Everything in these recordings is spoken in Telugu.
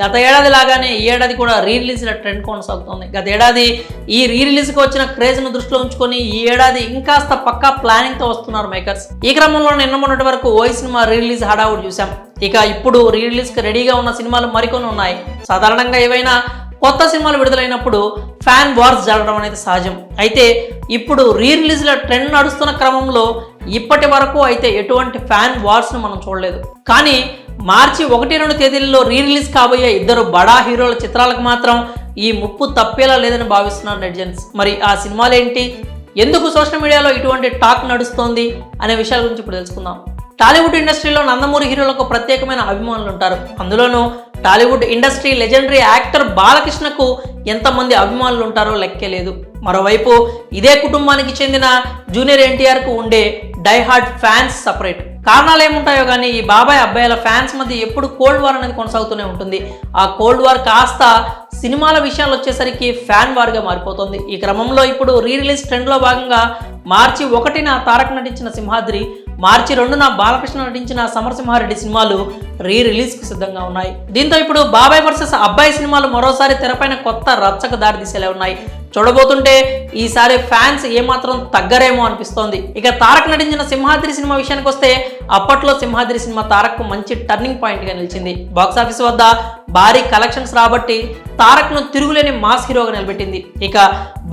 గత ఏడాది లాగానే ఈ ఏడాది కూడా రీ రిలీజ్ల ట్రెండ్ కొనసాగుతోంది. గత ఏడాది ఈ రీ రిలీజ్కి వచ్చిన క్రేజ్ను దృష్టిలో ఉంచుకొని ఈ ఏడాది ఇంకాస్త పక్కా ప్లానింగ్తో వస్తున్నారు మేకర్స్. ఈ క్రమంలో నిన్న మొన్నటి వరకు ఓయి సినిమా రీ రిలీజ్ హడావుడి చూసాం. ఇక ఇప్పుడు రీ రిలీజ్కి రెడీగా ఉన్న సినిమాలు మరికొన్ని ఉన్నాయి. సాధారణంగా ఏవైనా కొత్త సినిమాలు విడుదలైనప్పుడు ఫ్యాన్ వార్స్ జరగడం అనేది సహజం. అయితే ఇప్పుడు రీ రిలీజ్ల ట్రెండ్ నడుస్తున్న క్రమంలో ఇప్పటి వరకు అయితే ఎటువంటి ఫ్యాన్ వార్స్ను మనం చూడలేదు. కానీ మార్చి 1-2 తేదీల్లో రీ రిలీజ్ కాబోయే ఇద్దరు బడా హీరోల చిత్రాలకు మాత్రం ఈ ముప్పు తప్పేలా లేదని భావిస్తున్నారు నెటిజన్స్. మరి ఆ సినిమాలు ఏంటి, ఎందుకు సోషల్ మీడియాలో ఇటువంటి టాక్ నడుస్తోంది అనే విషయాల గురించి ఇప్పుడు తెలుసుకుందాం. టాలీవుడ్ ఇండస్ట్రీలో నందమూరి హీరోలకు ప్రత్యేకమైన అభిమానులు ఉంటారు. అందులోనూ టాలీవుడ్ ఇండస్ట్రీ లెజెండరీ యాక్టర్ బాలకృష్ణకు ఎంతమంది అభిమానులు ఉంటారో లెక్కే లేదు. మరోవైపు ఇదే కుటుంబానికి చెందిన జూనియర్ ఎన్టీఆర్కు ఉండే డైహార్డ్ ఫ్యాన్స్ సపరేట్. కారణాలు ఏముంటాయో కానీ ఈ బాబాయ్ అబ్బాయిల ఫ్యాన్స్ మధ్య ఎప్పుడు కోల్డ్ వార్ అనేది కొనసాగుతూనే ఉంటుంది. ఆ కోల్డ్ వార్ కాస్త సినిమాల విషయాలు వచ్చేసరికి ఫ్యాన్ వార్గా మారిపోతుంది. ఈ క్రమంలో ఇప్పుడు రీ రిలీజ్ ట్రెండ్లో భాగంగా మార్చి 1న తారక్ నటించిన సింహాద్రి, మార్చి 2న బాలకృష్ణ నటించిన సమరసింహారెడ్డి సినిమాలు రీ రిలీజ్కి సిద్ధంగా ఉన్నాయి. దీంతో ఇప్పుడు బాబాయ్ వర్సెస్ అబ్బాయి సినిమాలు మరోసారి తెరపైన కొత్త రచ్చకు దారితీసేలా ఉన్నాయి. చూడబోతుంటే ఈసారి ఫ్యాన్స్ ఏమాత్రం తగ్గరేమో అనిపిస్తోంది. ఇక తారక్ నటించిన సింహాద్రి సినిమా విషయానికి వస్తే అప్పట్లో సింహాద్రి సినిమా తారక్కు మంచి టర్నింగ్ పాయింట్గా నిలిచింది. బాక్సాఫీస్ వద్ద భారీ కలెక్షన్స్ రాబట్టి తారక్ను తిరుగులేని మాస్ హీరోగా నిలబెట్టింది. ఇక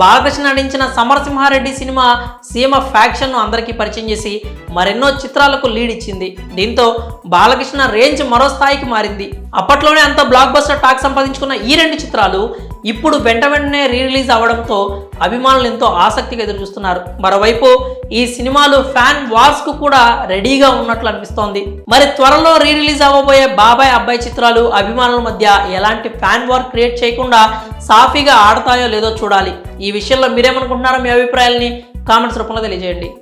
బాలకృష్ణ నటించిన సమరసింహారెడ్డి సినిమా సీఎం ఫ్యాక్షన్ను అందరికీ పరిచయం చేసి మరెన్నో చిత్రాలకు లీడ్ ఇచ్చింది. దీంతో బాలకృష్ణ రేంజ్ మరో స్థాయికి మారింది. అప్పట్లోనే అంత బ్లాక్ బస్టర్ టాక్ సంపాదించుకున్న ఈ 2 చిత్రాలు ఇప్పుడు వెంటనే రీ రిలీజ్ అవడంతో అభిమానులు ఎంతో ఆసక్తిగా ఎదురు చూస్తున్నారు. మరోవైపు ఈ సినిమాలు ఫ్యాన్ వార్స్ కు కూడా రెడీగా ఉన్నట్లు అనిపిస్తోంది. మరి త్వరలో రీ రిలీజ్ అవ్వబోయే బాబాయ్ అబ్బాయి చిత్రాలు అభిమానుల మధ్య ఎలాంటి ఫ్యాన్ వార్ క్రియేట్ చేయకుండా సాఫీగా ఆడతాయో లేదో చూడాలి. ఈ విషయంలో మీరేమనుకుంటున్నారో మీ అభిప్రాయాలని కామెంట్స్ రూపంలో తెలియజేయండి.